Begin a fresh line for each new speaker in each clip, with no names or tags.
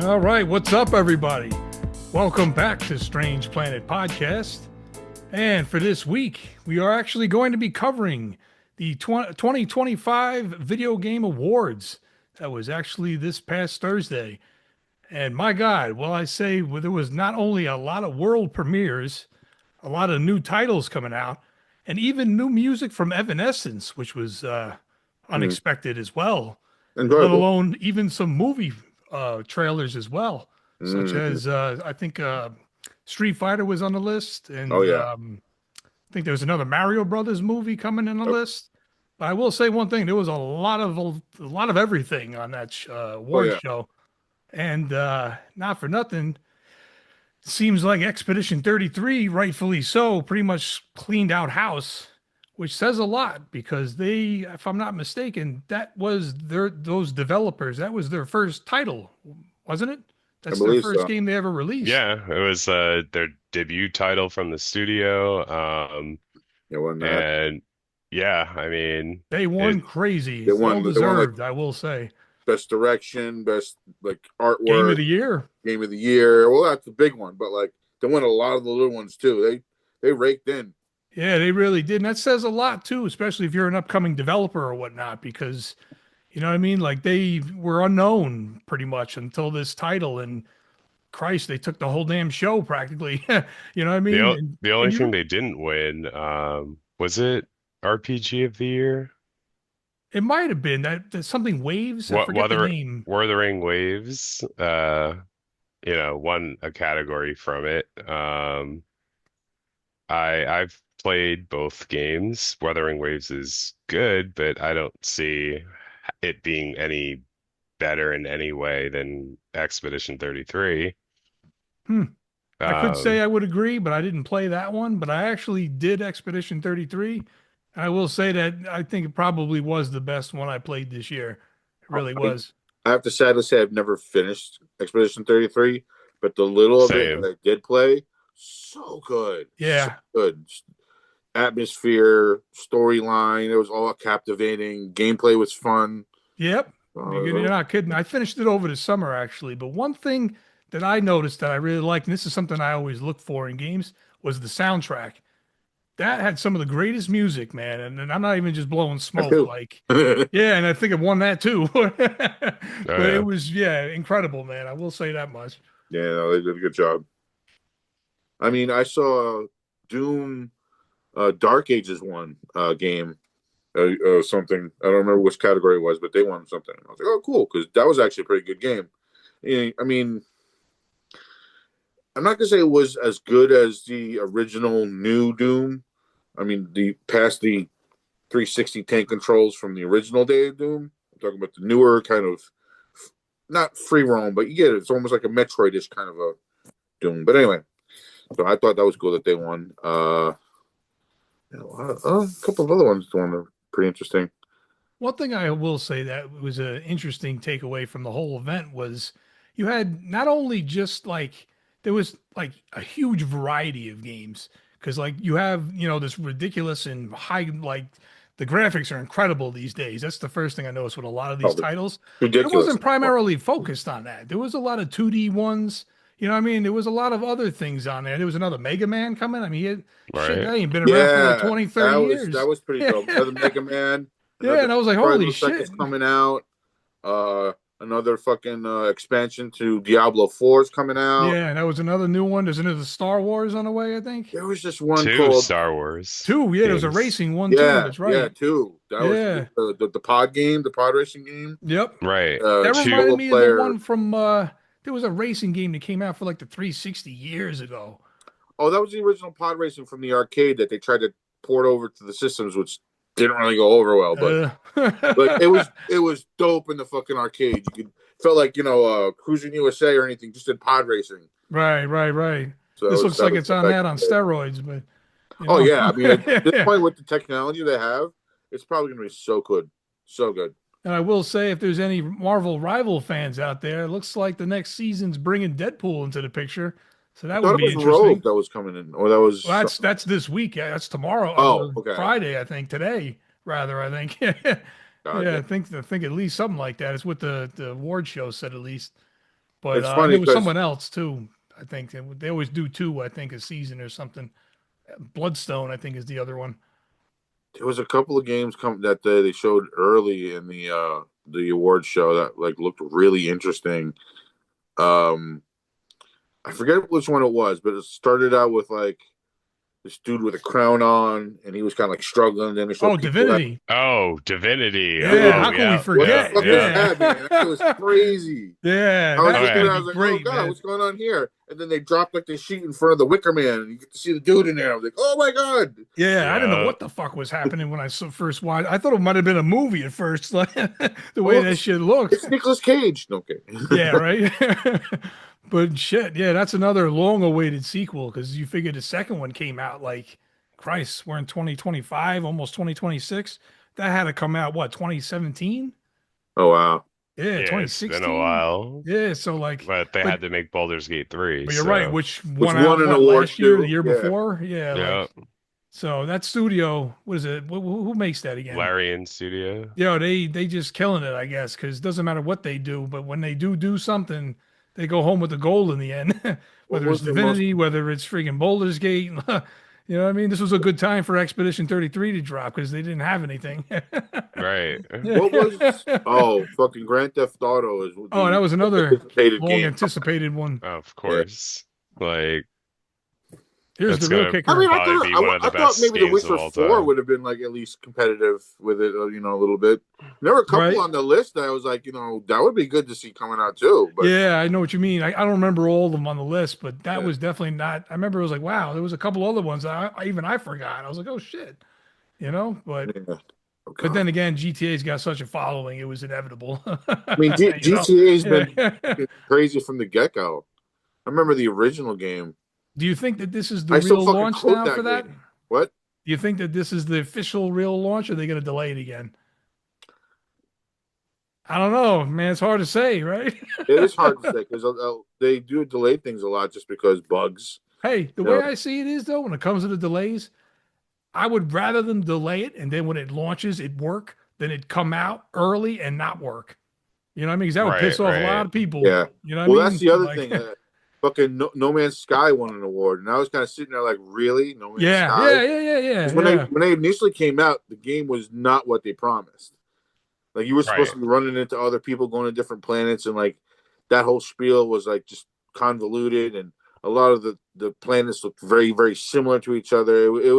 All right, what's up, everybody? Welcome back to Strange Planet Podcast. And for this week, we are actually going to be covering the 2025 Video Game Awards. That was actually this past Thursday. And my God, well, I say there was not only a lot of world premieres, a lot of new titles coming out, and even new music from Evanescence, which was unexpected as well, let
Enjoyable.
alone even some movie trailers as well, such
Hmm.
as I think Street Fighter was on the list,
Oh
and
yeah.
I think there was another Mario Brothers movie coming in the
Yep.
list. But I will say one thing: there was a lot of everything on that
Oh
award
yeah.
show, and not for nothing, seems like Expedition 33, rightfully so, pretty much cleaned out house, which says a lot because they, if I'm not mistaken, that was those developers, that was their first title, wasn't it?
I
That's their
believe
first
so.
game they ever released.
Yeah, it was their debut title from the studio.
It won that.
And yeah, I mean,
They
it
won crazy,
They
well
won. They won like
deserved, I will say.
best direction, best like
Game of
artwork,
the year.
game of the year. Well, that's the big one, but like they won a lot of the little ones too. They raked in.
Yeah, they really did. And that says a lot too, especially if you're an upcoming developer or whatnot, because you know what I mean? Like they were unknown pretty much until this title, and Christ, they took the whole damn show practically. You know what I mean?
the
And
only thing
you,
they didn't win, was it RPG of the year?
it might have been that something waves. I
What
forget the name.
Wuthering Waves, won a category from it. I've played both games. Wuthering Waves is good, but I don't see it being any better in any way than Expedition 33.
Hmm. I could say
Um,
I would agree, but I didn't play that one. But I actually did Expedition 33. I will say that I think it probably was the best one I played this year. It
I
really
mean,
was.
I have to sadly say I've never finished Expedition 33, but the little of it that
Same.
I did play, so good, so
Yeah.
good. Atmosphere, storyline, it was all captivating. Gameplay was fun.
Yep. You're
Uh,
not kidding. I finished it over the summer actually, but one thing that I noticed that I really liked, and this is something I always look for in games, was the soundtrack. That had some of the greatest music, man. And I'm not even just blowing
I
smoke.
do.
Like, yeah, and I think it won that too.
Oh
But it
yeah.
was, yeah, incredible, man. I will say that much.
Yeah, no, they did a good job. I mean, I saw Doom Dark Ages one game, something. I don't remember which category it was, but they won something. I was like, oh, cool, because that was actually a pretty good game. I mean, I'm not gonna say it was as good as the original new Doom. I mean, the past the 360 tank controls from the original day of Doom. I'm talking about the newer kind of, not free roam, but you get it. It's almost like a Metroid-ish kind of a Doom. But anyway, so I thought that was cool that they won. A couple of other ones that were pretty interesting.
One thing I will say that was an interesting takeaway from the whole event was you had not only just like there was like a huge variety of games because like you have this ridiculous and high like the graphics are incredible these days. That's the first thing I noticed with a lot of
Oh,
these titles. But it
ridiculous.
wasn't primarily focused on that. There was a lot of 2D ones. You know what I mean? There was a lot of other things on there. There was another Mega Man coming. I mean, shit,
Right.
that ain't been around for like
Yeah,
20, 30
that
years.
was pretty dope. Another Mega Man,
Yeah,
another
and I was like,
Pride of
holy
the
shit.
Cycle's coming out. Another fucking expansion to Diablo 4 is coming out.
Yeah, and that was another new one. There's another Star Wars on the way, I think.
There was just one
Two
called
Star Wars
Two. Yeah, there was a
games.
racing one too.
yeah,
That's
yeah,
right.
two. That was
Yeah.
the pod game, the pod racing game.
Yep.
Right.
That
Two
reminded
Solo
me of the
player.
one from there was a racing game that came out for like the 360 years ago.
Oh, that was the original pod racing from the arcade that they tried to port over to the systems, which didn't really go over well. But like it was dope in the fucking arcade. You could felt like Cruising USA or anything, just in pod racing.
Right.
So
This looks
that
like
was
it's on
back
that
in
on
the day.
steroids, but you
Oh
know.
yeah, I mean at this point with the technology they have, it's probably gonna be so good, so good.
And I will say, if there's any Marvel rival fans out there, it looks like the next season's bringing Deadpool into the picture. So
I
that
thought
would
it
be
was Rogue
interesting.
that was coming in, or that was
Well, that's
something.
that's this week. Yeah, that's tomorrow
Oh,
or
okay,
Friday, I think. Today, rather, I think. Yeah,
gotcha.
I think at least something like that. It's what the award show said at least. But
It's
and
funny
there was
because
someone else too. I think they always do two. I think a season or something. Bloodstone, I think, is the other one.
there was a couple of games that they showed early in the awards show that like looked really interesting. Um, I forget which one it was, but it started out with like this dude with a crown on, and he was kind of like struggling. Then they
Oh,
showed people that.
Divinity.
Oh, Divinity.
Yeah,
Oh,
how can we
yeah,
What the
yeah,
forget?
fuck is
yeah.
Yeah,
that, man? That was crazy.
yeah,
I was
that's
looking at
gonna
it, I
be
was like, oh
great,
god,
man.
what's going on here? And then they dropped like the sheet in front of the Wicker Man, and you get to see the dude in there. I was like, oh my god.
Yeah, I didn't know
Yeah.
what the fuck was happening when I first watched. I thought it might have been a movie at first, like the way
Oh,
that shit looked.
it's Nicolas Cage. Okay.
Yeah, right. But shit, yeah, that's another long-awaited sequel because you figure the second one came out like, Christ, we're in 2025, almost 2026. That had to come out what 2017?
Oh wow.
Yeah,
Yeah, it's been a
2016.
while.
Yeah, so like,
But they
but
had to make Baldur's Gate 3,
but you're right.
so
Which
Which
won
won
out
an
what
award
last year, the
too?
year
Yeah.
before? Yeah,
yeah.
like so that studio. What is it? Who makes that again?
Larian Studio.
Yo, they just killing it, I guess, because it doesn't matter what they do, but when they do something, they go home with the gold in the end.
What
Whether it's
was the most?
Divinity, whether it's freaking Baldur's Gate, you know what I mean? This was a good time for Expedition 33 to drop because they didn't have anything.
Right.
What was? Oh, fucking Grand Theft Auto is
Oh, that
the
was another
anticipated
long
game.
anticipated one.
Of
Yeah.
course. Like,
Here's the
that's
real
gonna
I
kicker.
mean,
probably be one of the
I thought
best
maybe The
games of
Witcher
all
4
time.
would have been like at least competitive with it, a little bit. There were a couple
Right?
on the list that I was like, that would be good to see coming out too. But
Yeah, I know what you mean. I don't remember all of them on the list, but that
yeah,
was definitely not. I remember it was like, wow, there was a couple other ones that I forgot. I was like, oh shit, but
yeah. Oh,
but
God.
then again, GTA's got such a following, it was inevitable.
I mean,
You know?
GTA's
Yeah.
been crazy from the get go. I remember the original game.
Do you think that this is the
I still
real
fucking
launch
quote
now for
that
that?
game. What?
Do you think that this is the official real launch, or are they going to delay it again? I don't know, man. It's hard to say, right?
It is hard to say because they do delay things a lot just because bugs.
Hey, the
You
way
know?
I see it is though, when it comes to the delays, I would rather them delay it and then when it launches, it work than it come out early and not work. You know what I mean? Because that would piss
Right,
off a
right.
lot of people.
Yeah.
You know what
Well,
I
that's
mean?
the other
Like,
thing. Fucking no Man's Sky won an award, and I was kind of sitting there like, really, No Man's
yeah,
Sky?
yeah, yeah, yeah, yeah,
Because
yeah.
when they initially came out, the game was not what they promised. Like you were supposed
Right.
to be running into other people going to different planets, and like that whole spiel was like just convoluted, and a lot of the planets looked very very similar to each other. It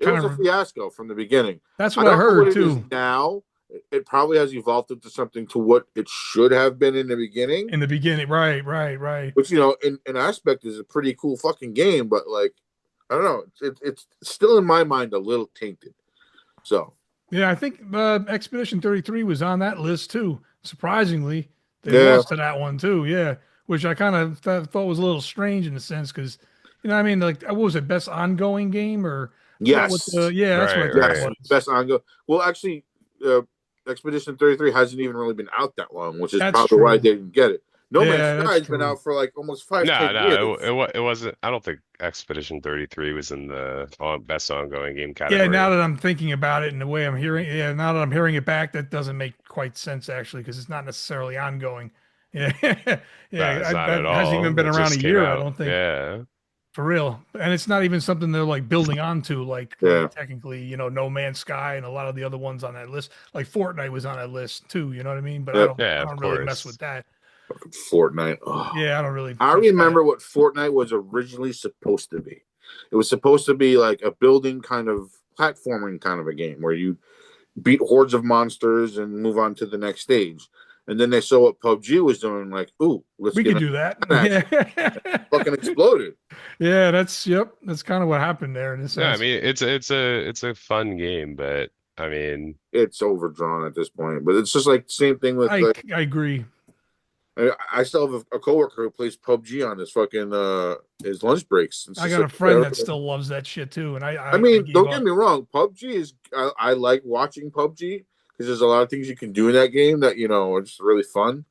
Kind
was a
of.
fiasco from the beginning.
That's
I
what I
don't know what
heard
it is
too
now. It probably has evolved into something to what it should have been in the beginning.
in the beginning. Right, right, right.
Which in aspect is a pretty cool fucking game, but like I don't know, it's still in my mind a little tainted. So
Yeah, I think Expedition 33 was on that list too. Surprisingly, they
yeah,
lost to that one too. Yeah, which I kind of thought was a little strange in a sense because, you know, what I mean, like, what was it, best ongoing game or I forgot what
yes,
yeah, that's what I
Right,
think it
yes,
right.
was.
best ongoing. Well, actually, Expedition 33 hasn't even really been out that long, which is
That's
probably why
true.
they didn't get it. No Man's
Yeah,
Sky
that's
has been
true.
out for like almost five,
No,
10 years.
it wasn't. I don't think Expedition 33 was in the best ongoing game
Yeah, now
category.
that I'm thinking about it and the way I'm hearing, yeah, now that I'm hearing it back, that doesn't make quite sense actually because it's not necessarily ongoing. Yeah,
That
yeah,
is not
that
at
hasn't even
all.
been
It
around a
just came
year, I
out.
don't think.
Yeah.
For real. And it's not even something they're like building onto,
Yeah,
technically, No Man's Sky and a lot of the other ones on that list. Like Fortnite was on that list too, you know what I mean? But
yep.
Yeah,
I
of
don't really mess with
course.
that.
Fortnite. Oh.
Yeah, I don't really
I
touch that.
remember what Fortnite was originally supposed to be. It was supposed to be like a building kind of platforming kind of a game where you beat hordes of monsters and move on to the next stage. And then they saw what PUBG was doing, like, ooh, let's
We
get
could
into
do that.
action. Fucking exploded.
Yeah, that's kind of what happened there in a
Yeah, I
sense.
mean it's a fun game, but I mean,
It's overdrawn at this point. But it's just like the same thing with like
I agree.
I still have a coworker who plays PUBG on his fucking his lunch breaks. It's
I
just
got a
like,
friend that still loves that shit too, and
I
I
mean,
gave
don't get
up.
me wrong. PUBG is I like watching PUBG because there's a lot of things you can do in that game that are just really fun.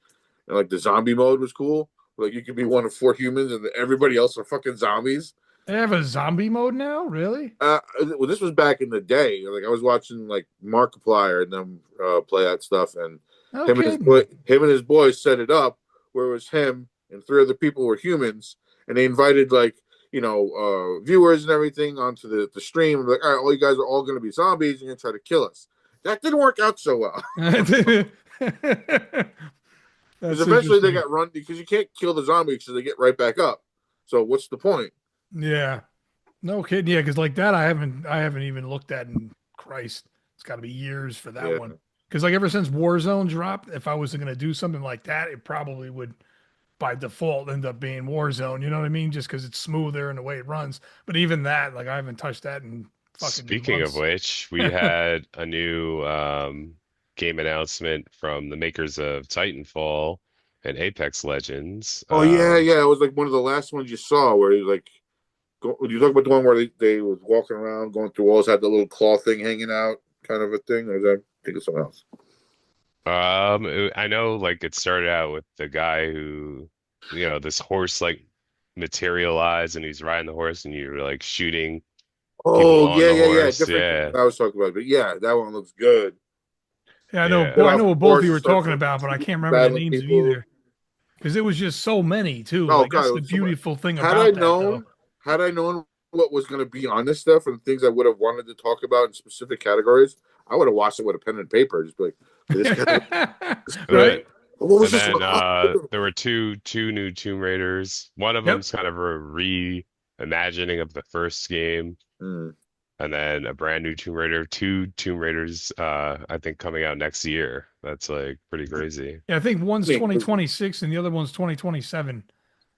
And like the zombie mode was cool. Like you could be one of four humans and everybody else are fucking zombies.
They have a zombie mode now, really?
Well, this was back in the day. Like I was watching like Markiplier and them play that stuff, and
No kidding.
him and his boys set it up where it was him and 3 other people were humans, and they invited like viewers and everything onto the stream. Like, all right, all you guys are all going to be zombies, and you're going to try to kill us. That didn't work out so well. Because
That's
eventually they
interesting.
got run because you can't kill the zombies, so they get right back up. So what's the point?
Yeah. No kidding. Yeah, because like that, I haven't even looked at in Christ. It's got to be years for that
Yeah,
one. Because like ever since Warzone dropped, if I was going to do something like that, it probably would by default end up being Warzone. You know what I mean? Just because it's smoother and the way it runs. But even that, like I haven't touched that in fucking
Speaking of
months.
which, we had a new game announcement from the makers of Titanfall and Apex Legends.
oh yeah, yeah. It was like one of the last ones you saw where he like you talk about the one where they was walking around going through walls, had the little claw thing hanging out, kind of a thing, or is that I think it's something else?
I know like it started out with the guy who, this horse like materialized and he's riding the horse and you're like shooting people
Oh
on
yeah,
the
yeah, yeah.
horse.
Different game
Yeah.
than I was talking about, but yeah, that one looks good.
Yeah, I know.
Yeah.
Well,
Get
I
off
know
the
what both of
horse
you
and
were
start
talking about, but I can't remember the
battling
names of
people.
either because it was just so many too.
Oh
Like
god,
that's
it
the
was so much.
beautiful thing
Had I
about that, though.
known, had I known what was going to be on this stuff and things I would have wanted to talk about in specific categories, I would have watched it with a pen and paper. Just be like, this category, this
Uh,
Right?
category. What was
And
this
then
one?
there were two new Tomb Raiders. One of
Yep.
them's kind of a reimagining of the first game,
Hmm.
and then a brand new Tomb Raider. Two Tomb Raiders, I think coming out next year. That's like pretty crazy.
Yeah, I think
I
one's
mean,
2026 and the other one's 2027.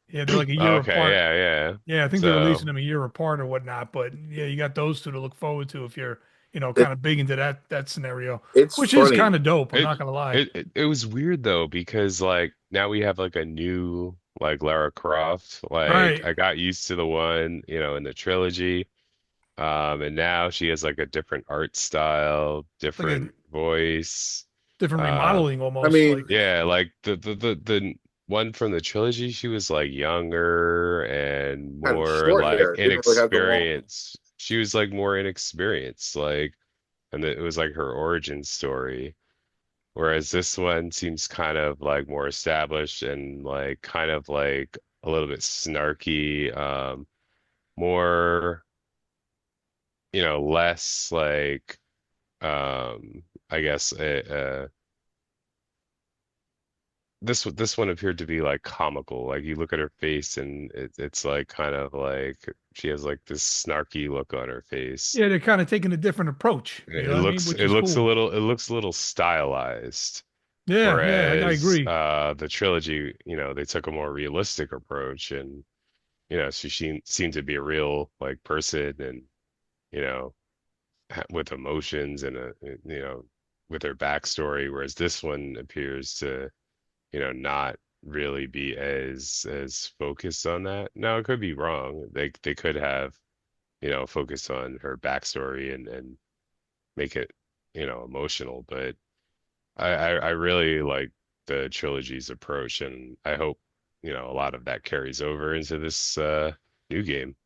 Yeah, they're like a year
Okay,
apart.
yeah, yeah.
Yeah, I think they're releasing
So
them a year apart or whatnot. But yeah, you got those two to look forward to if you're,
it,
kind of big into that scenario,
it's
which is
funny.
kind of dope. I'm
it
not gonna lie.
it was weird though because like now we have like a new like Lara Croft. Like
Right.
I got used to the one, in the trilogy. And now she has like a different art style,
It's like a
different voice.
different
Uh,
remodeling
I
almost.
mean,
Like,
yeah, like the one from the trilogy, she was like younger and
kind of
more
short
like
hair. It didn't really have the long.
inexperienced. She was like more inexperienced, like, and it was like her origin story. Whereas this one seems kind of like more established and like kind of like a little bit snarky, more, less like I guess this one appeared to be like comical. Like you look at her face and it's like kind of like she has like this snarky look on her face.
yeah, they're kind of taking a different approach. You
It
know what I mean?
looks
Which
it
is
looks a
cool.
little it looks a little stylized.
Yeah, yeah, I
Whereas
agree.
the trilogy, they took a more realistic approach and she seemed to be a real like person and you know with emotions and with her backstory, whereas this one appears to not really be as focused on that. Now, it could be wrong. They could have, focused on her backstory and make it, emotional. But I really like the trilogy's approach, and I hope, a lot of that carries over into this new game.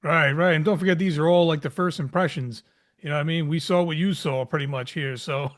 Right, right. And don't forget, these are all like the first impressions. You know what I mean? We saw what you saw pretty much here. So,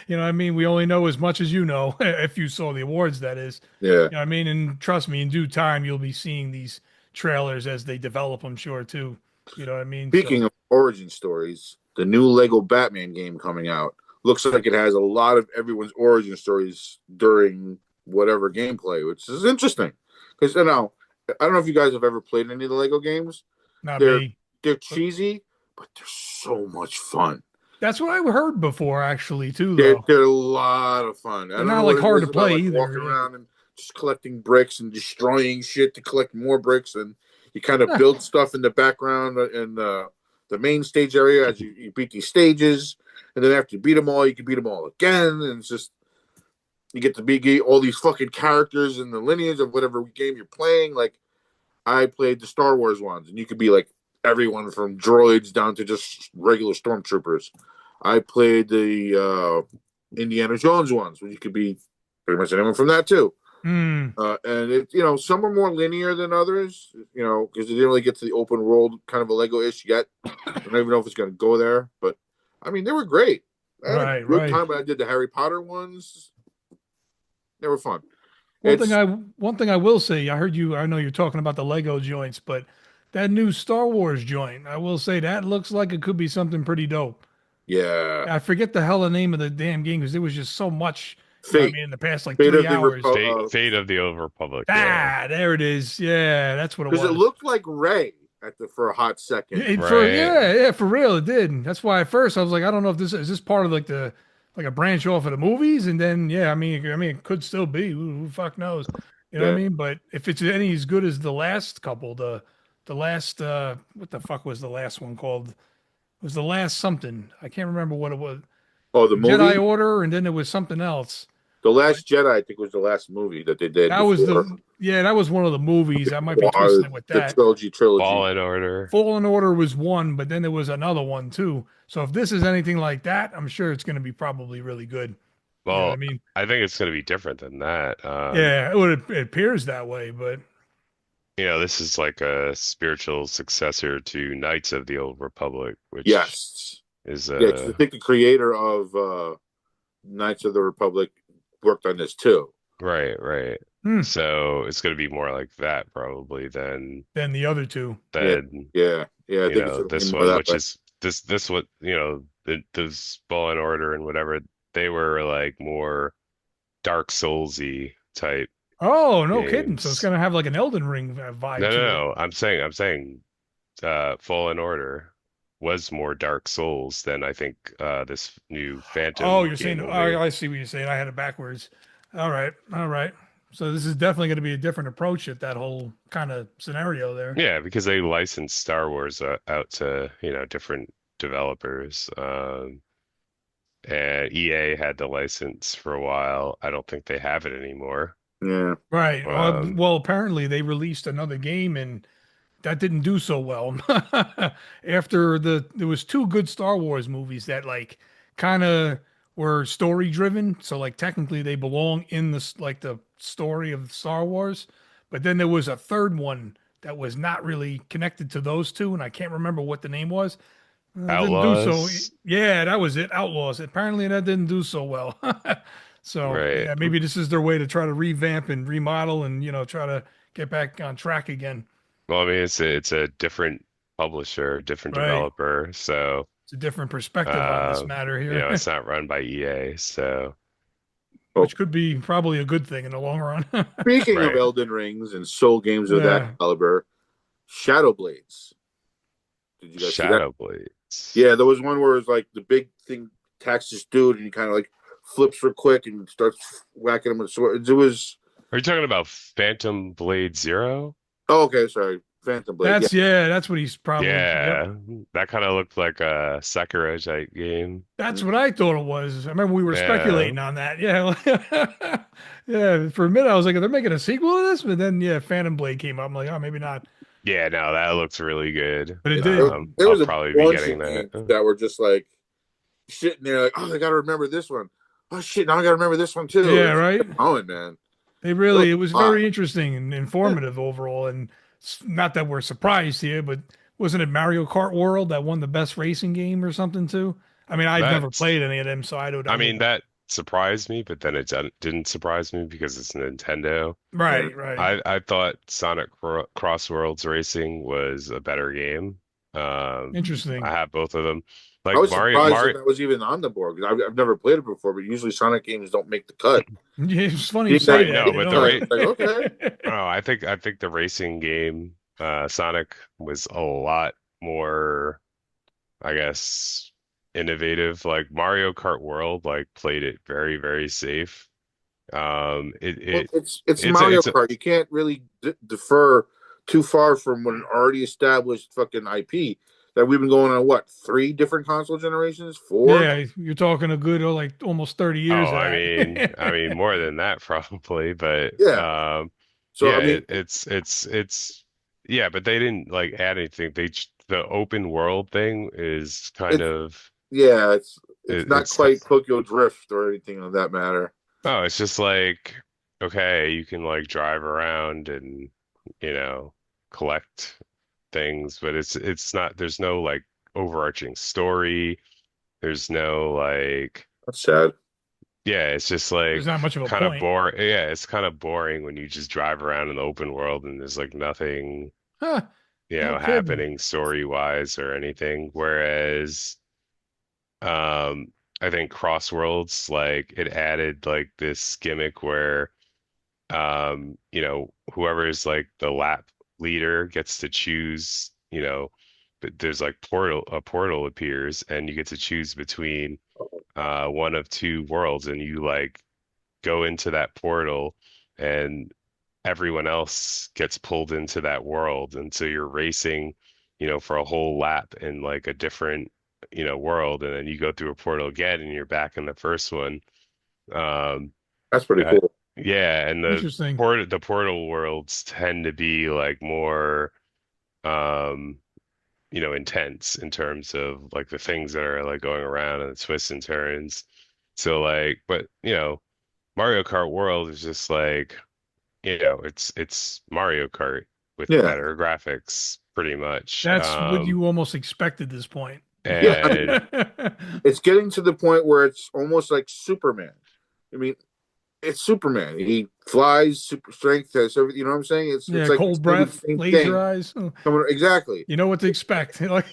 you know what I mean? We only know as much as you know, if you saw the awards, that is.
Yeah.
You know what I mean? And trust me, in due time, you'll be seeing these trailers as they develop, I'm sure, too. You know what I mean?
Speaking
So,
of origin stories, the new Lego Batman game coming out looks like it has a lot of everyone's origin stories during whatever gameplay, which is interesting. Because I don't know if you guys have ever played any of the Lego games.
not
They're
me.
they're
But
cheesy, but they're so much fun.
that's what I heard before, actually, too,
They're
though.
they're a lot of fun. I
They're
don't
not
know
like
what it
hard
is
to
about
play
like
either.
walking
Yeah.
around and just collecting bricks and destroying shit to collect more bricks, and you kind of build stuff in the background in the main stage area as you beat these stages, and then after you beat them all, you can beat them all again, and it's just you get to be all these fucking characters in the lineage of whatever game you're playing. Like I played the Star Wars ones, and you could be like everyone from droids down to just regular stormtroopers. I played the Indiana Jones ones, where you could be pretty much anyone from that too.
Hmm.
And some are more linear than others, because they didn't really get to the open world kind of a Lego-ish yet. I don't even know if it's going to go there, but I mean, they were great. I had a
Right,
good
right.
time when I did the Harry Potter ones. They were fun. It's
One thing I will say, I heard you. I know you're talking about the Lego joints, but that new Star Wars joint, I will say that looks like it could be something pretty dope.
yeah,
I forget the hell the name of the damn game because there was just so much. You know what I
Fate,
mean? In the past like
Fate
three
of the
hours.
Fate of the Old Republic. Yeah.
Ah, there it is. Yeah, that's what it
because it
was.
looked like Ray for a hot second.
Right.
Yeah, for real, it did. That's why at first I was like, I don't know if this is this part of like the like a branch off of the movies, and then yeah, I mean, it could still be. Who fuck knows? You know what I
Yeah.
mean? But if it's any as good as the last couple, the last what the fuck was the last one called? It was the last something? I can't remember what it was.
Oh, the
Jedi
movie,
Order, and then there was something else.
The
But
Last Jedi, I think was the last movie that they did
that was
before
the yeah, that was one of the movies. I might be twisting it with
the
that.
trilogy.
Fallen Order.
Fallen Order was one, but then there was another one too. So if this is anything like that, I'm sure it's going to be probably really good. You know what I
Well,
mean?
I think it's going to be different than that.
Yeah, it appears that way, but
This is like a spiritual successor to Knights of the Old Republic, which
Yes.
is
Yeah, because I think the creator of Knights of the Republic worked on this too.
right, right.
hmm,
So it's going to be more like that probably than
then the other two.
Yeah,
than
yeah. I think it's gonna be
this
more
one,
that
which
way.
is this what this Fallen Order and whatever they were like more Dark Soulsy type
Oh, no kidding. So it's
games.
going to have like an Elden Ring
No,
vibe
no,
to it.
no. I'm saying Fallen Order was more Dark Souls than I think this new
Oh,
Phantom
you're
game
saying,
will be.
I see what you're saying. I had it backwards. All right. All right. So this is definitely going to be a different approach at that whole kind of scenario there.
Yeah, because they licensed Star Wars out to, different developers. And EA had the license for a while. I don't think they have it anymore.
Yeah.
Right.
Um,
Well, apparently they released another game and that didn't do so well. After there was two good Star Wars movies that like kind of were story driven, so like technically they belong in like the story of Star Wars, but then there was a third one that was not really connected to those two, and I can't remember what the name was. It didn't do so.
Outlaws,
Yeah, that was it. Outlaws. Apparently that didn't do so well. So
right.
yeah, maybe this is their way to try to revamp and remodel and try to get back on track again.
Well, I mean, it's a different publisher, different
Right.
developer, so
It's a different perspective on this matter here,
it's not run by EA, so
Oh,
which could be probably a good thing in the long run.
speaking of
right.
Elden Rings and soul games of that
Yeah.
caliber, Shadow Blades. Did you guys see that?
Shadow Blades.
Yeah, there was one where it was like the big thing attacks this dude and he kind of like flips real quick and starts whacking him with a sword. It was
Are you talking about Phantom Blade Zero?
oh, okay, sorry, Phantom Blade. Yeah,
That's what he's probably. Yep.
Yeah, that kind of looked like a Sekiro type game.
That's what I thought it was. I remember we were
Yeah,
speculating on that. Yeah. Yeah. For a minute, I was like, they're making a sequel to this, but then yeah, Phantom Blade came up. I'm like, oh, maybe not.
yeah, no, that looks really good.
But it did.
there
I'll
was a
probably be
bunch
getting
of
that.
games that were just like sitting there, like, oh, I got to remember this one. Oh shit, now I got to remember this one too.
Yeah,
It's
right.
going, man. It was
It was
a lot.
very interesting and
Yeah,
informative overall. And not that we're surprised here, but wasn't it Mario Kart World that won the best racing game or something too? I mean, I've never
That's,
played any of them, so I
I mean,
wouldn't.
that surprised me, but then didn't surprise me because it's Nintendo.
yeah.
Right, right.
I thought Sonic CrossWorlds Racing was a better game. I
Interesting.
have both of them.
I
Like
was
Mario,
surprised that
Mario.
that was even on the board because I've never played it before, but usually Sonic games don't make the cut.
Yeah, it's funny you
Seeing that
say
Right,
it
that,
no,
made
you
the
but
know.
cut, like okay,
oh, I think the racing game, Sonic was a lot more, I guess, innovative. Like Mario Kart World, like played it very, very safe. It
well,
it
it's
it's a,
Mario
it's a,
Kart. You can't really defer too far from an already established fucking IP that we've been going on what 3 different console generations, 4?
Yeah, you're talking a good like almost 30 years
oh,
of
I
that.
mean more than that probably, but
Yeah. So
yeah,
I mean,
it's yeah, but they didn't like add anything. The open world thing is kind
it's
of
yeah, it's not
it's
quite Tokyo Drift or anything of that matter.
oh, it's just like, okay, you can like drive around and, you know, collect things, but it's not, there's no like overarching story. There's no like,
That's sad.
Yeah, it's just
There's
like
not much of a
kind of
point.
boring. Yeah, it's kind of boring when you just drive around in the open world and there's like nothing,
Huh, no kidding.
happening story wise or anything. Whereas, um, I think CrossWorlds, like it added like this gimmick where, whoever's like the lap leader gets to choose, there's like a portal appears and you get to choose between one of two worlds and you like go into that portal and everyone else gets pulled into that world. And so you're racing, for a whole lap in like a different, world. And then you go through a portal again and you're back in the first one. Um,
That's pretty
uh,
cool.
yeah. And
Interesting.
the portal worlds tend to be like more, um, intense in terms of like the things that are like going around and the twists and turns. So like, but Mario Kart World is just like, it's Mario Kart with
Yeah,
better graphics, pretty much.
That's what you almost expect at this point.
yeah. I mean,
And
it's getting to the point where it's almost like Superman. I mean, it's Superman. He flies, super strength, has everything. You know what I'm saying? It's
Yeah,
like it's
cold
gonna be the
breath,
same
laser
thing.
eyes. Oh,
Coming exactly.
you know what to expect. Like,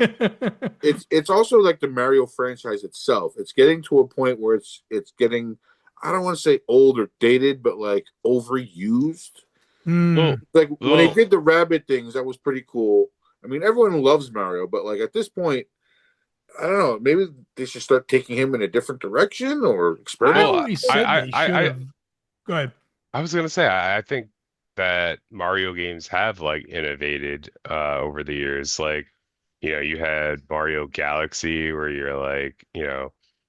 It's also like the Mario franchise itself. It's getting to a point where it's getting, I don't want to say old or dated, but like overused.
well,
hmm.
Like when they
well,
did the rabbit things, that was pretty cool. I mean, everyone loves Mario, but like at this point, I don't know. Maybe they should start taking him in a different direction or
I
experiment.
well,
always said they should have. Go ahead.
I was gonna say I think that Mario games have like innovated over the years. Like, you had Mario Galaxy where you're like,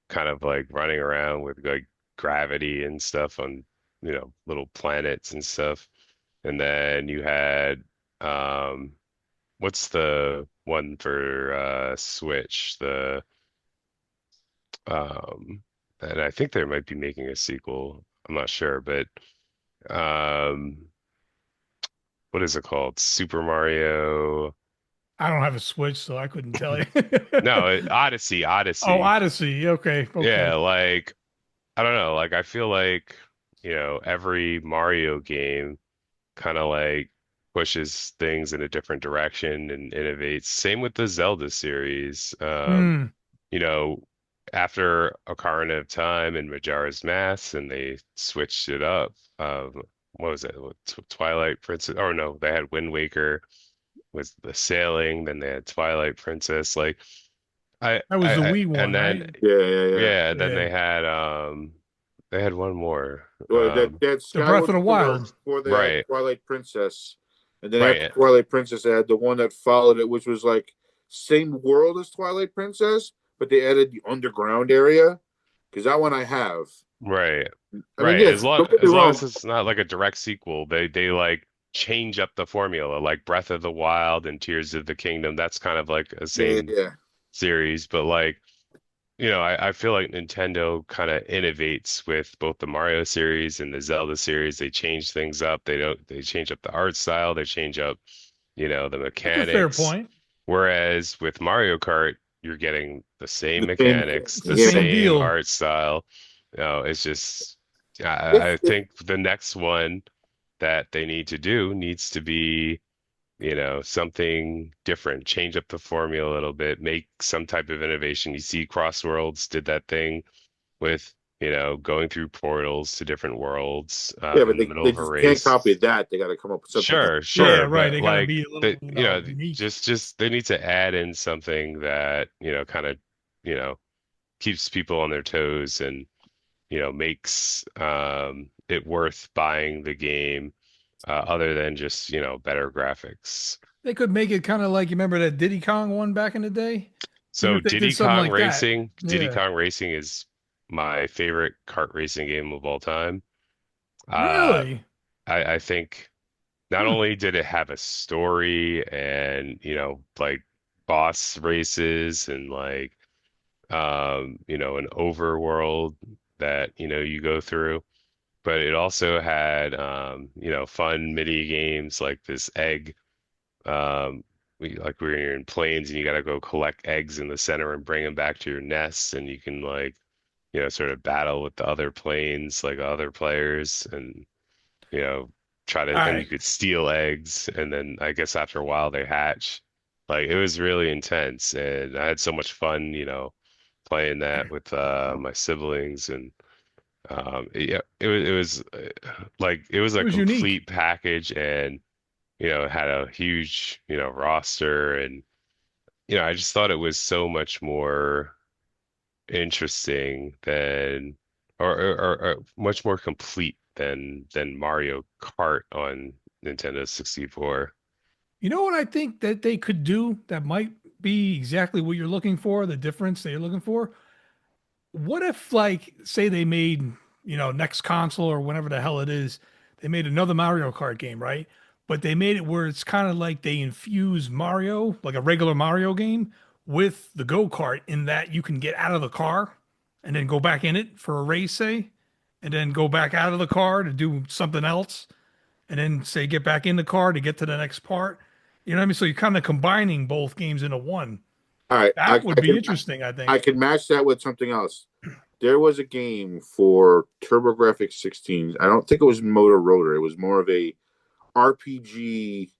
kind of like running around with like gravity and stuff on, little planets and stuff. And then you had what's the one for Switch? The um and I think they might be making a sequel. I'm not sure, but um what is it called? Super Mario.
I don't have a Switch, so I couldn't tell you.
No, Odyssey,
Oh,
Odyssey.
Odyssey. Okay,
Yeah,
okay.
like I don't know, like I feel like, every Mario game kind of like pushes things in a different direction and innovates. Same with the Zelda series.
Hmm.
You know, after Ocarina of Time and Majora's Mask, and they switched it up. What was it? Twilight Princess? Oh no, they had Wind Waker was the sailing, then they had Twilight Princess. Like
That was the Wii
and
one,
then
right?
Yeah, yeah, yeah.
yeah, then
Yeah.
they had one more.
Well, that
The Breath
Skyward
of the
Sword
Wild.
before they had
Right,
Twilight Princess, and then after
right,
Twilight Princess, they had the one that followed it, which was like same world as Twilight Princess, but they added the underground area because that one I have.
right,
I mean,
right.
yes, don't get me
As long as
wrong.
it's not like a direct sequel, they like change up the formula, like Breath of the Wild and Tears of the Kingdom. That's kind of like a
Yeah, yeah,
same
yeah.
series, but like, I feel like Nintendo kind of innovates with both the Mario series and the Zelda series. They change things up. They change up the art style. They change up, the
That's a fair
mechanics.
point.
Whereas with Mario Kart, you're getting the same
The same
mechanics,
thing.
It's the
the
Yeah,
same
same
deal.
art style. It's just, I
if
think the next one that they need to do needs to be, something different, change up the formula a little bit, make some type of innovation. You see, CrossWorlds did that thing with, going through portals to different worlds
yeah, but
in the
they
middle of a
just can't copy
race.
that. They got to come up with something else.
Sure,
Yeah,
sure,
right.
but
They got to
like
be a little
that,
unique.
just they need to add in something that, kind of, you know, keeps people on their toes and, makes it worth buying the game, other than just, better graphics.
They could make it kind of like you remember that Diddy Kong one back in the day. Even
So
if they did something like that.
Diddy
Yeah.
Kong Racing is my favorite kart racing game of all time. Uh,
Really?
I think not
Hmm.
only did it have a story and, like boss races and like, an overworld that, you go through, but it also had, fun mini games like this egg. Where you're in planes and you got to go collect eggs in the center and bring them back to your nests, and you can like sort of battle with the other planes, like other players, and you know, try to, and you
I
could steal eggs, and then I guess after a while they hatch. Like it was really intense, and I had so much fun, playing that with my siblings, and yeah, it was
it
a
was unique.
complete package, and it had a huge, roster, and I just thought it was so much more interesting than or much more complete than Mario Kart on Nintendo 64.
You know what I think that they could do that might be exactly what you're looking for, the difference that you're looking for? What if, like, say they made, next console or whenever the hell it is, they made another Mario Kart game, right? But they made it where it's kind of like they infuse Mario, like a regular Mario game, with the go-kart in that you can get out of the car and then go back in it for a race, say, and then go back out of the car to do something else, and then say get back in the car to get to the next part. You know what I mean? So you're kind of combining both games into one.
All right,
That would be interesting, I
I
think.
can match that with something else. There was a game for TurboGrafx 16. I don't think it was Motor Rotor. It was more of a RPG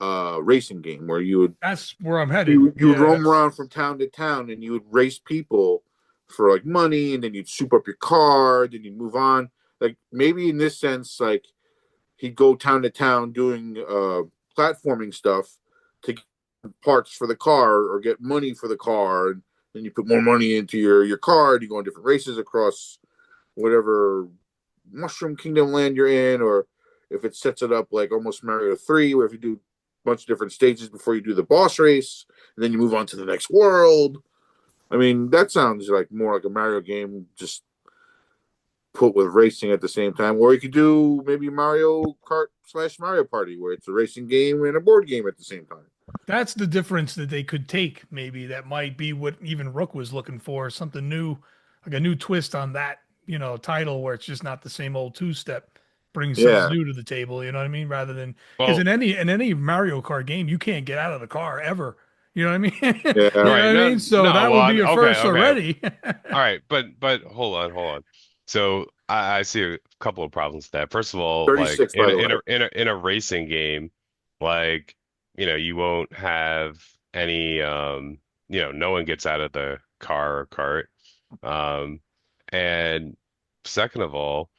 racing game where
That's where I'm headed.
you would
Yeah,
roam
that's
around from town to town and you would race people for like money, and then you'd soup up your car, then you'd move on. Like maybe in this sense, like he'd go town to town doing platforming stuff to get parts for the car or get money for the car, and then you put more money into your car, and you go on different races across whatever Mushroom Kingdom land you're in, or if it sets it up like almost Mario 3, where if you do a bunch of different stages before you do the boss race, and then you move on to the next world. I mean, that sounds like more like a Mario game, just put with racing at the same time. Or you could do maybe Mario Kart slash Mario Party, where it's a racing game and a board game at the same time.
that's the difference that they could take. Maybe that might be what even Rook was looking for, something new, like a new twist on that, title where it's just not the same old two step. Brings something
Yeah,
new to the table. You know what I mean? Rather than because
Well,
in any Mario Kart game, you can't get out of the car ever. You know what I mean?
yeah.
You know
right,
what I
no,
mean? So
no,
that
well,
would be a
okay,
first
okay.
already.
All right, but hold on. So I see a couple of problems with that. First of all, like
36, by the way.
in a racing game, like you won't have any no one gets out of the car or cart. Um, and second of all,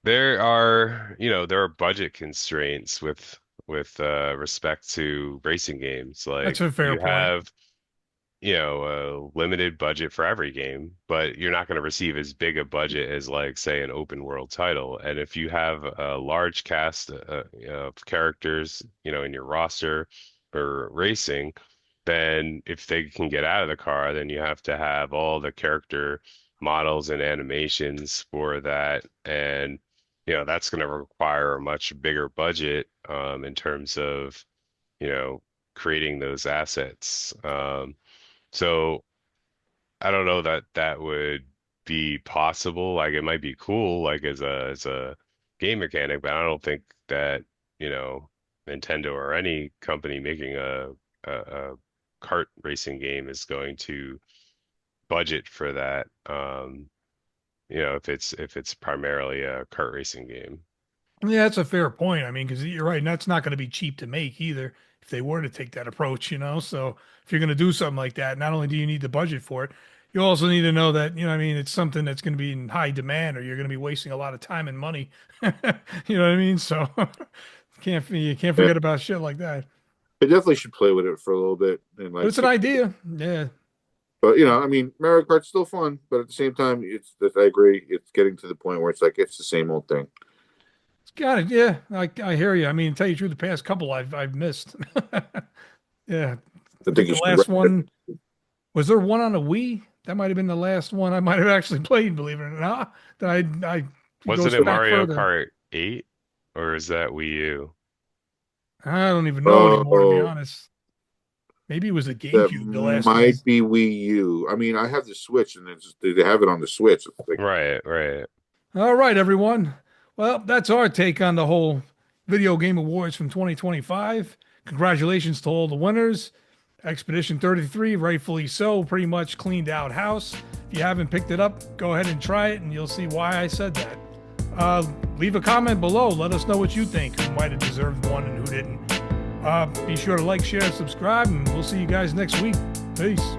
there are budget constraints with respect to racing games.
That's
Like
a fair
you
point.
have a limited budget for every game, but you're not going to receive as big a budget as, like, say, an open world title. And if you have a large cast of characters, in your roster for racing, then if they can get out of the car, then you have to have all the character models and animations for that. And, that's going to require a much bigger budget, in terms of, you know, creating those assets. So I don't know that that would be possible. Like it might be cool, like as a game mechanic, but I don't think that, Nintendo or any company making a kart racing game is going to budget for that. If it's primarily a kart racing game.
Yeah, that's a fair point. I mean, because you're right, and that's not going to be cheap to make either if they were to take that approach. So if you're going to do something like that, not only do you need the budget for it, you also need to know that, I mean, it's something that's going to be in high demand or you're going to be wasting a lot of time and money. You know what I mean? So you can't
Yeah,
forget about shit like that.
I definitely should play with it for a little bit and
But
like
it's an
see.
idea. Yeah.
But I mean, Mario Kart's still fun, but at the same time, I agree. It's getting to the point where it's like it's the same old thing.
It's got it. Yeah. I hear you. I mean, to tell you the truth, the past couple I've missed. Yeah.
I
I
think
think
you
the
should.
last one. Was there one on a Wii? That might have been the last one I might have actually played, believe it or not. That I it
Was it
goes
in
back
Mario
further.
Kart 8 or is that Wii U?
I don't even know anymore, to be
Oh,
honest. Maybe it was a
that
GameCube, the last one.
might be Wii U. I mean, I have the Switch, and they have it on the Switch. It's like,
Right, right.
All right, everyone. Well, that's our take on the whole video game awards from 2025. Congratulations to all the winners. Expedition 33, rightfully so, pretty much cleaned out house. If you haven't picked it up, go ahead and try it, and you'll see why I said that. Leave a comment below. Let us know what you think, who might have deserved one and who didn't. Be sure to like, share, subscribe, and we'll see you guys next week. Peace.